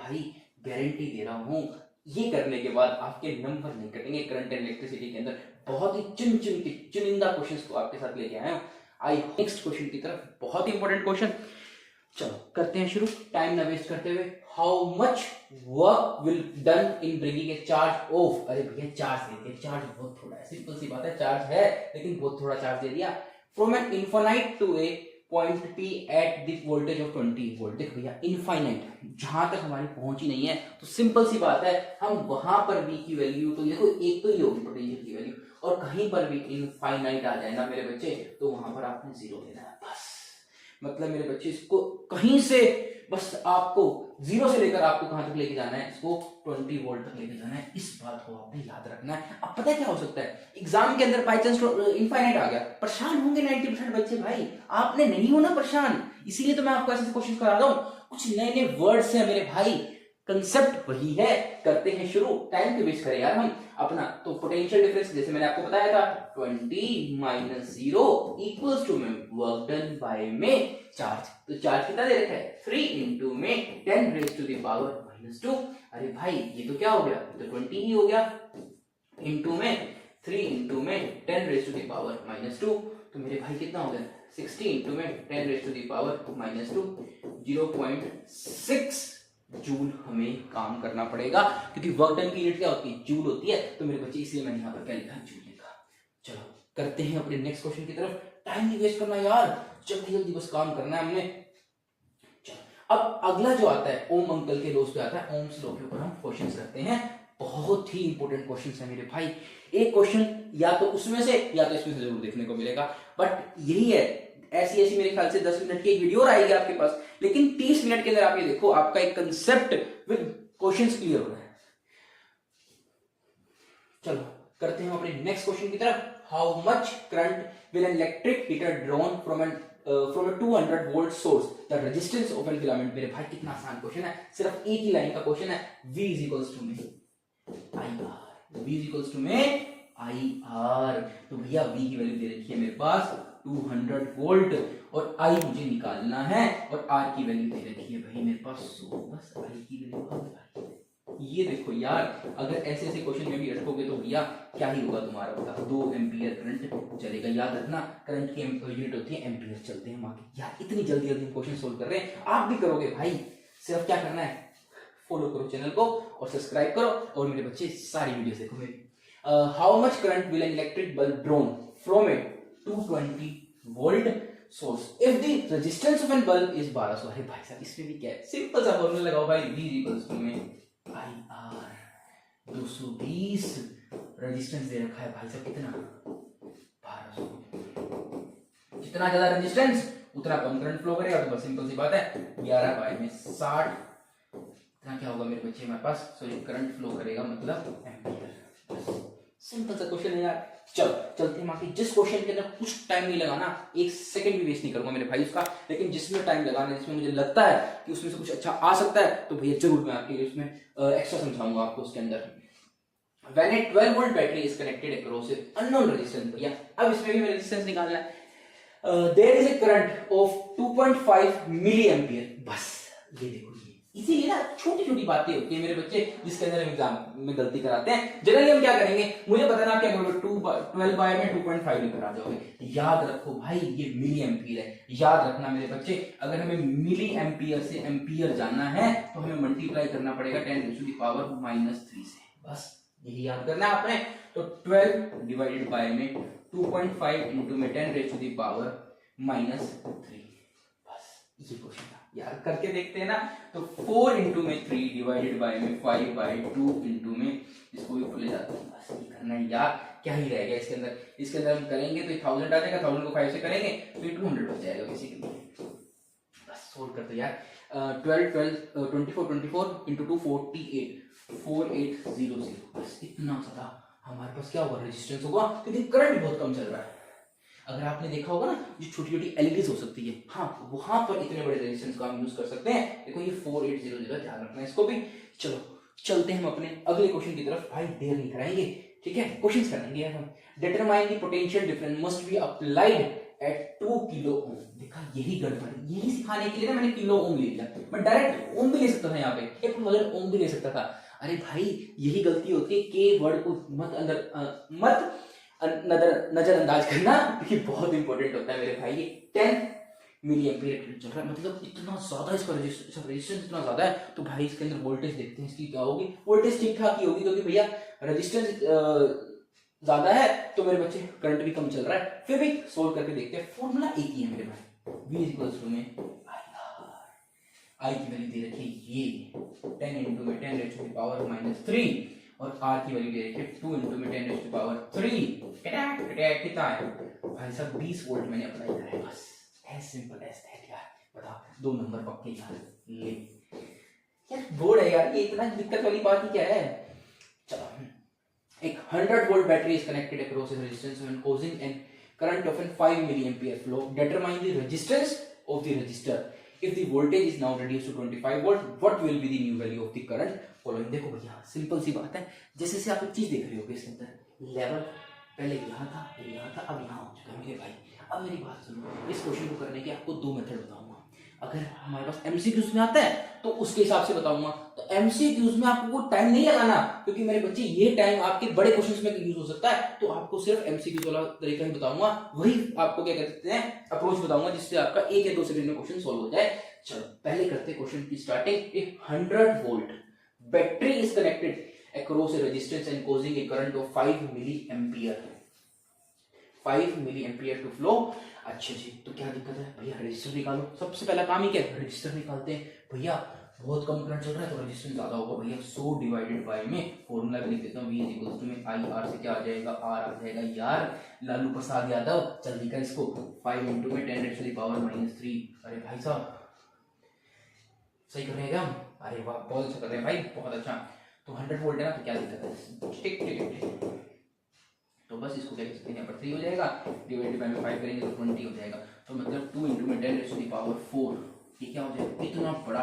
भाई गारंटी दे रहा हूँ ये करने के बाद आपके नंबर नहीं कटेंगे करंट एंड इलेक्ट्रिसिटी के अंदर। बहुत ही चुनिंदा क्वेश्चंस को आपके साथ लेके आया हूँ। आई नेक्स्ट क्वेश्चन की तरफ, बहुत ही इंपॉर्टेंट क्वेश्चन। चलो करते हैं शुरू, टाइम ना वेस्ट करते हुए। How much work will done in bringing a charge of, अरे भैया चार्ज दे दिया, चार्ज बहुत थोड़ा है, सिंपल सी बात है, चार्ज है लेकिन बहुत थोड़ा चार्ज दे दिया। From an infinite to a point P at the voltage of 20 volt. देखो भैया इनफाइनाइट, जहां तक हमारी पहुंच ही नहीं है, तो सिंपल सी बात है हम वहां पर V की वैल्यू, तो देखो एक तो ही होगी पोटेंशियल की वैल्यू, और कहीं पर भी इनफाइनाइट आ जाए ना मेरे बच्चे, तो वहां पर आपने जीरो लेना है बस। मतलब मेरे बच्चे इसको कहीं से बस आपको जीरो से लेकर आपको कहां तक लेके जाना है, इसको 20 वोल्ट तक लेके जाना है, इस बात को आपने याद रखना है। अब पता है क्या हो सकता है, एग्जाम के अंदर बाई चांस इनफाइनाइट आ गया, परेशान होंगे 90% बच्चे, भाई आपने नहीं होना परेशान, इसीलिए तो मैं आपको ऐसे कोशिश करा रहा हूं। कुछ नए नए वर्ड्स हैं मेरे भाई, कंसेप्ट वही है। करते हैं शुरू, टाइम के वेस्ट करें यार हम अपना। तो पोटेंशियल डिफरेंस जैसे मैंने आपको बताया था, 20 माइनस 0 इक्वल्स टू में वर्क डन बाय में चार्ज। तो चार्ज कितना दे रखा है, 3 इंटू में 10 raise to the power minus 2। अरे भाई ये तो क्या हो गया, तो 20 ही हो गया, इंटू में 3 इंटू में 10 raise to the power minus 2। तो मेरे भाई कितना हो गया, 60 इंटू में 10 raise to the power minus 2, 0.6 joule हमें काम करना पड़ेगा, क्योंकि वर्क डन की यूनिट क्या होती है, जूल होती है। तो मेरे बच्चे इसलिए मैंने यहाँ पर क्या लिखा, जूल लिखा। चलो करते हैं अपने नेक्स्ट क्वेश्चन की तरफ, टाइम नहीं वेस्ट करना यार, जल्दी जल्दी बस काम करना है हमने। चलो अब अगला जो आता है ओम अंकल के लॉस पे आता है, ओम्स लॉ के ऊपर हम क्वेश्चन करते हैं। बहुत ही इंपॉर्टेंट क्वेश्चन है मेरे भाई, एक क्वेश्चन या तो उसमें से या तो इसमें से जरूर देखने को मिलेगा, बट यही है, ऐसी मेरे ख्याल से 10 मिनट की एक वीडियो आएगी आपके पास, लेकिन 30 मिनट के अंदर आप ये देखो आपका एक कंसेप्ट विद क्वेश्चंस क्लियर हो रहा है। चलो करते हैं अपने नेक्स्ट क्वेश्चन की तरफ। How much current will an electric heater drawn from a 200 volt source the resistance of an filament. मेरे भाई कितना आसान क्वेश्चन है, सिर्फ एक ही लाइन का क्वेश्चन है, V इज इक्वल्स टू में IR, V is equals to में IR। तो भैया V की वैल्यू दे रखी है मेरे पास 200 वोल्ट, और I मुझे निकालना है, और R की वैल्यू दे रखी है भाई मेरे पास 100, बस I की वैल्यू। ये देखो यार, अगर ऐसे ऐसे क्वेश्चन में भी अटकोगे तो भैया क्या ही होगा तुम्हारा, बता 2 एम्पियर करंट चलेगा। याद रखना करंट की यूनिट होती है एम्पियर, चलते हैं मार्केट। यार इतनी जल्दी जल्दी क्वेश्चन सोल्व कर रहे हैं, आप भी करोगे भाई, सिर्फ क्या करना है, फॉलो करो चैनल को और सब्सक्राइब करो, और मेरे बच्चे सारी वीडियोस देखो मेरी। How much current will an electric bulb drawn from a 220 volt source if the resistance of an bulb is 1200। अरे भाई साहब इसमें भी क्या है, सिंपल सा फॉर्मूला लगाओ भाई, V इक्वल्स टू में IR। 220 रेजिस्टेंस दे रखा है भाई साहब, कितना 1200। जितना ज्यादा रेजिस्टेंस उतना कम करंट फ्लो करेगा, तो बस सिंपल सी बात है 11 बाय में 60, इतना क्या होगा मेरे बच्चे हमारे पास, सॉरी करंट फ्लो करेगा मतलब एम्पियर। सिंपल सा क्वेश्चन है यार। चलो चलते हैं बाकी, जिस क्वेश्चन के अंदर कुछ टाइम नहीं लगाना, एक सेकंड भी वेस्ट नहीं करूंगा मेरे भाई उसका, लेकिन जिसमें टाइम लगाना है, जिसमें मुझे लगता है कि उसमें से कुछ अच्छा आ सकता है, तो भैया जरूर मैं आपके लिए उसमें एक्स्ट्रा समझाऊंगा आपको उसके अंदर। When a 12 volt battery is connected across an unknown resistance, भैया अब इसमें भी रेजिस्टेंस निकालना है। There is a current of 2.5 milli ampere, बस ये देखो, इसीलिए ना छोटी छोटी बातें होती है मेरे बच्चे, जिसके अंदर हम एग्जाम में गलती कराते हैं। जनरली हम क्या करेंगे, मुझे पता ना आप क्या करोगे, 12 बाय में 2.5 लेकर आ जाओगे। याद रखो भाई ये मिली एम्पियर है, याद रखना मेरे बच्चे, अगर हमें मिली एम्पियर से एम्पियर जानना है तो हमें मल्टीप्लाई करना पड़ेगा 10 टू द पावर -3 से, बस यही याद करना है आपने। तो 12 डिवाइडेड बाय में 2.5 इंटू में 10 रेज टू द पावर -3, बस ये क्वेश्चन था यार, करके देखते हैं ना। तो 4 इंटू में 3 डिवाइडेड बाय में 5 बाय 2 इंटू में इसको भी भूले जाते हैं, बस ये करना है यार, क्या ही रहेगा इसके अंदर। इसके अंदर हम करेंगे तो 1000 आ जाएगा, 1000 को 5 से करेंगे तो 200 बच जाएगा बेसिकली, बस सोल्व करते हैं यार। 24 इंटू 2 48, 4800, बस इतना ज्यादा हमारे पास क्या होगा, रेजिस्टेंस होगा, क्योंकि करंट बहुत कम चल रहा है। अगर आपने देखा होगा ना, जो छोटी छोटी एलईडीज हो सकती है, हाँ वहां पर इतने बड़े रेजिस्टेंस को हम यूज कर सकते हैं। देखो ये 4800, ध्यान रखना है इसको भी। चलो चलते हैं हम अपने अगले क्वेश्चन की तरफ, भाई देर नहीं कराएंगे, ठीक है, क्वेश्चंस करेंगे यार हम। Determine the potential difference must be applied at 2 kilo ohm. देखा, यही गड़बड़ है। यही सिखाने के लिए ना मैंने किलो ओम ले लिया। मैं डायरेक्ट ओम भी ले सकता था, यहाँ पे 1,000 ओम भी ले सकता था। अरे भाई, यही गलती होती है, के वर्ड को नजरअंदाज करना, ये बहुत इंपॉर्टेंट होता है मेरे भाई। ये 10 मिली एम्पीयर करंट चल रहा है, मतलब इतना ज्यादा इसका रेजिस्टेंस इतना ज्यादा है। तो भाई इसके अंदर वोल्टेज देखते हैं, इसकी क्या होगी। वोल्टेज ठीक ठाक ही होगी, क्योंकि भैया रेजिस्टेंस ज्यादा है तो मेरे बच्चे करंट भी कम चल रहा है। फिर भी सोल्व करके देखते हैं। फॉर्मूला एक ही है मेरे भाई, V इक्वल्स टू में आई की वैल्यू दे रखी है ये 10 इंटू में 10 रेज़ टू द पावर -3, और R की वैल्यू दे रखी है 2 इंटू में 10 रेज़ टू द पावर 3। कितना है भाई साहब? 20 वोल्ट मैंने अप्लाई करा है, बस एज सिंपल एज दैट यार। बताओ, 2 नंबर पक्के यार। ले यार, बोर्ड है यार, ये इतना दिक्कत वाली बात ही क्या है। चलो, एक 100 volt battery is connected across a resistance and causing a current of 5 milliampere flow. Determine the resistance of the resistor. If the voltage is now reduced to 25 volt, what will be the new value of the current following? देखो भैया, simple सी बात है। जैसे से आप एक चीज देख रहे हो इसके अंदर, लेवल पहले यहाँ था, अब यहाँ हो चुका है मेरे भाई। अब मेरी बात सुनो, इस क्वेश्चन को करने के आपको 2 मेथड बताऊंगा। अगर हमारे पास एमसीक्यूज में आता है तो उसके हिसाब से बताऊंगा। तो एमसीक्यूज में आपको कोई टाइम नहीं लगाना, क्योंकि मेरे बच्चे ये टाइम आपके बड़े क्वेश्चंस में यूज हो सकता है। तो आपको सिर्फ एमसीक्यूज वाला तरीका ही बताऊंगा, वही आपको क्या कहते हैं अप्रोच बताऊंगा, जिससे आपका 1 या 2 सेकंड में क्वेश्चन सॉल्व हो जाए। चलो, पहले करते हैं क्वेश्चन की starting. 100 volt battery is connected across a resistance and causing a current of 5 milli ampere. 5 milli ampere to flow. अच्छा जी, तो क्या दिक्कत है भैया? रजिस्टर निकालो। सबसे पहला काम ही क्या है? रजिस्टर निकालते हैं। भैया बहुत कम करंट चल रहा है तो रजिस्टेंस ज्यादा होगा भैया। 100 डिवाइडेड बाय में फॉर्मूला भी लिख देता हूँ, V इक्वल्स टू में आई आर से क्या आ जाएगा, R आ जाएगा यार। लालू प्रसाद यादव, जल्दी कर इसको। 5 इंटू में 10 रेज़ टू द पावर -3। अरे भाई साहब, सही कर रहे हैं क्या हम? अरे वाह, बहुत अच्छा कर रहे हैं भाई, बहुत अच्छा। तो 100 वोल्ट है ना, तो क्या दिक्कत है? ठीक ठीक ठीक। तो बस इसको क्या कर सकते हैं, यहाँ पर 3 हो जाएगा, डिवाइडेड बाय में 5 करेंगे तो 20 हो जाएगा। तो मतलब 2 इंटू में 10 रेज़ टू द पावर 4, ये क्या हो जाएगा? इतना बड़ा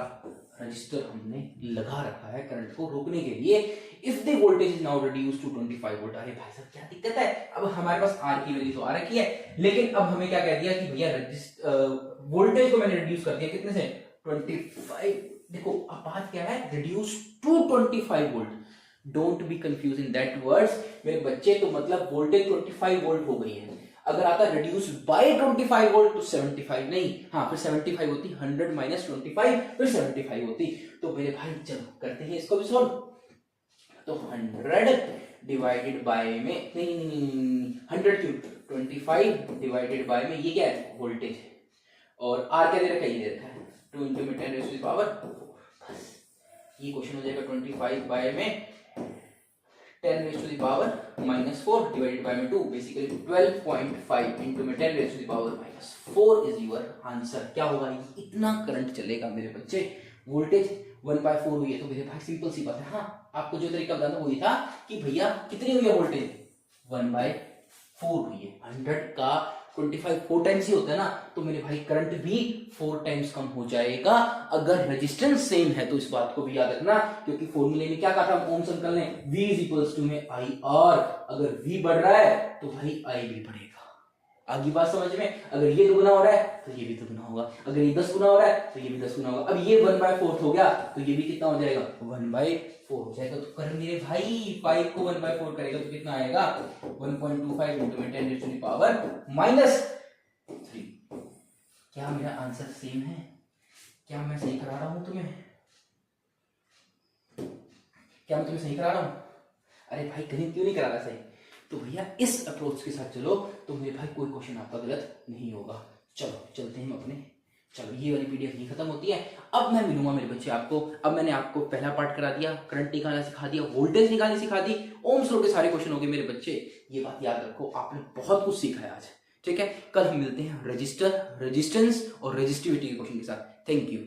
रजिस्टर हमने लगा रखा है करंट को रोकने के लिए। If the voltage is now reduced to 25 volt. अरे भाई साहब, क्या दिक्कत है? अब हमारे पास R की वैल्यू तो आ रखी है, लेकिन अब हमें क्या कह दिया कि भैया वोल्टेज को मैंने रिड्यूस कर दिया कितने से? 25। देखो अब बात क्या है, reduce to 25 volt. Don't be confuse in that words मेरे बच्चे। तो मतलब वोल्टेज 25 वोल्ट हो गई है। अगर आता रिड्यूस बाय 25 वोल्ट तो 75 नहीं, हाँ फिर 75 होती, 100 माइनस 25 फिर 75 होती। तो मेरे भाई चलो करते हैं इसको भी सॉल्व। तो 100 डिवाइडेड बाय में नहीं 100 क्यों, 25 डिवाइडेड बाय में ये क्या है? वोल्टेज। और R क्या दे रखा है? ये दे रखा है 2 इंटू में 10 रेज़ टू द पावर। बस ये क्वेश्चन हो जाएगा 25 बाय में 10 raise to the power -4 divided by में 2, बेसिकली 12.5 इंटू में 10 raise to the power -4 is your answer. क्या होगा? इतना करंट चलेगा मेरे बच्चे। वोल्टेज 1/4 हुई है, तो मेरे भाई सिंपल सी बात है। हाँ, आपको जो तरीका बताना वही था कि भैया कितनी हुई है वोल्टेज? 1/4 हुई है। 100 का 25 4 टाइम्स ही होता है ना, तो मेरे भाई करंट भी 4 टाइम्स कम हो जाएगा। अगर रेजिस्टेंस सेम है तो इस बात को भी याद रखना, क्योंकि फॉर्मूले में क्या कहा था ओम अंकल ने? V इक्वल्स टू में आई आर। अगर V बढ़ रहा है तो भाई I भी बढ़ेगा। आगे बात समझ में? अगर ये 2 गुना हो रहा है तो ये भी 2 गुना होगा, अगर ये 10 गुना हो रहा है तो ये भी 10 गुना होगा। अब ये 1/4 हो गया तो ये भी कितना हो जाएगा? 1/4 हो जाएगा। तो कर मेरे भाई 5 को 1/4 करेगा तो कितना आएगा? 1.25 इंटू में 10 रेज़ टू द पावर -3। क्या मेरा आंसर सेम है? क्या मैं सही करा रहा हूं तुम्हें? क्या मैं तुम्हें सही करा रहा हूं? अरे भाई गणित क्यों नहीं करा रहा सही? तो भैया इस अप्रोच के साथ चलो तो मेरे भाई कोई क्वेश्चन आपका गलत नहीं होगा। चलो चलते हैं हम अपने। चलो ये वाली पीडीएफ नहीं खत्म होती है, अब मैं मिलूंगा मेरे बच्चे आपको। अब मैंने आपको पहला पार्ट करा दिया, करंट निकालना सिखा दिया, वोल्टेज निकालनी सिखा दी, ओम्स लॉ के सारे क्वेश्चन हो गए मेरे बच्चे। ये बात याद रखो, आपने बहुत कुछ सीखा है आज। ठीक है, कल हम मिलते हैं रजिस्टर, रेजिस्टेंस और रेजिस्टिविटी के क्वेश्चन के साथ। Thank you.